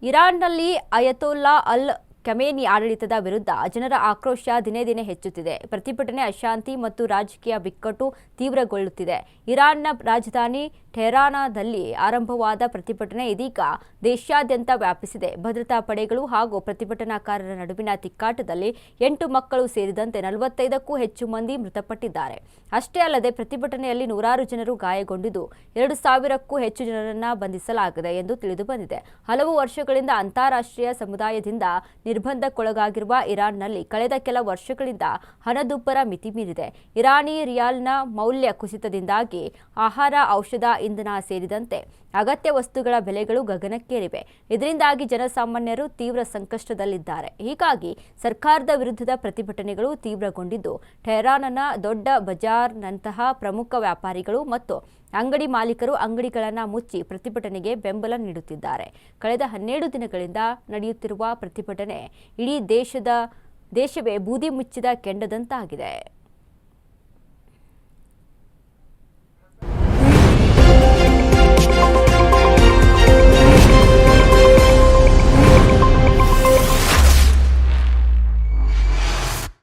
ಇರಾನ್ನಲ್ಲಿ Ayatollah ಅಲ್ Khamenei ಆಡಳಿತದ ವಿರುದ್ಧ ಜನರ ಆಕ್ರೋಶ ದಿನೇ ದಿನೇ ಹೆಚ್ಚುತ್ತಿದೆ. ಪ್ರತಿಭಟನೆ, ಅಶಾಂತಿ ಮತ್ತು ರಾಜಕೀಯ ಬಿಕ್ಕಟ್ಟು ತೀವ್ರಗೊಳ್ಳುತ್ತಿದೆ. ಇರಾನ್ನ ರಾಜಧಾನಿ ಟೆಹರಾನದಲ್ಲಿ ಆರಂಭವಾದ ಪ್ರತಿಭಟನೆ ಇದೀಗ ದೇಶಾದ್ಯಂತ ವ್ಯಾಪಿಸಿದೆ. ಭದ್ರತಾ ಪಡೆಗಳು ಹಾಗೂ ಪ್ರತಿಭಟನಾಕಾರರ ನಡುವಿನ ತಿಕ್ಕಾಟದಲ್ಲಿ 8 ಮಕ್ಕಳು ಸೇರಿದಂತೆ 45ಕ್ಕೂ ಹೆಚ್ಚು ಮಂದಿ ಮೃತಪಟ್ಟಿದ್ದಾರೆ. ಅಷ್ಟೇ ಅಲ್ಲದೆ ಪ್ರತಿಭಟನೆಯಲ್ಲಿ ನೂರಾರು ಜನರು ಗಾಯಗೊಂಡಿದ್ದು 2,000ಕ್ಕೂ ಹೆಚ್ಚು ಜನರನ್ನು ಬಂಧಿಸಲಾಗಿದೆ ಎಂದು ತಿಳಿದುಬಂದಿದೆ. ಹಲವು ವರ್ಷಗಳಿಂದ ಅಂತಾರಾಷ್ಟ್ರೀಯ ಸಮುದಾಯದಿಂದ ನಿರ್ಬಂಧಕ್ಕೊಳಗಾಗಿರುವ ಇರಾನ್ನಲ್ಲಿ ಕಳೆದ ಕೆಲ ವರ್ಷಗಳಿಂದ ಹಣದುಬ್ಬರ ಮಿತಿ ಮೀರಿದೆ. ಇರಾನಿ ರಿಯಾಲ್ನ ಮೌಲ್ಯ ಕುಸಿತದಿಂದಾಗಿ ಆಹಾರ, ಔಷಧ, ಇಂಧನ ಸೇರಿದಂತೆ ಅಗತ್ಯ ವಸ್ತುಗಳ ಬೆಲೆಗಳು ಗಗನಕ್ಕೇರಿವೆ. ಇದರಿಂದಾಗಿ ಜನಸಾಮಾನ್ಯರು ತೀವ್ರ ಸಂಕಷ್ಟದಲ್ಲಿದ್ದಾರೆ. ಹೀಗಾಗಿ ಸರ್ಕಾರದ ವಿರುದ್ಧದ ಪ್ರತಿಭಟನೆಗಳು ತೀವ್ರಗೊಂಡಿದ್ದು, ಟೆಹರಾನ್ನ ದೊಡ್ಡ ಬಜಾರ್ನಂತಹ ಪ್ರಮುಖ ವ್ಯಾಪಾರಿಗಳು ಮತ್ತು ಅಂಗಡಿ ಮಾಲೀಕರು ಅಂಗಡಿಗಳನ್ನು ಮುಚ್ಚಿ ಪ್ರತಿಭಟನೆಗೆ ಬೆಂಬಲ ನೀಡುತ್ತಿದ್ದಾರೆ. ಕಳೆದ 12 ದಿನಗಳಿಂದ ನಡೆಯುತ್ತಿರುವ ಪ್ರತಿಭಟನೆ ಇಡೀ ದೇಶವೇ ಬೂದಿ ಮುಚ್ಚಿದ ಕೆಂಡದಂತಾಗಿದೆ.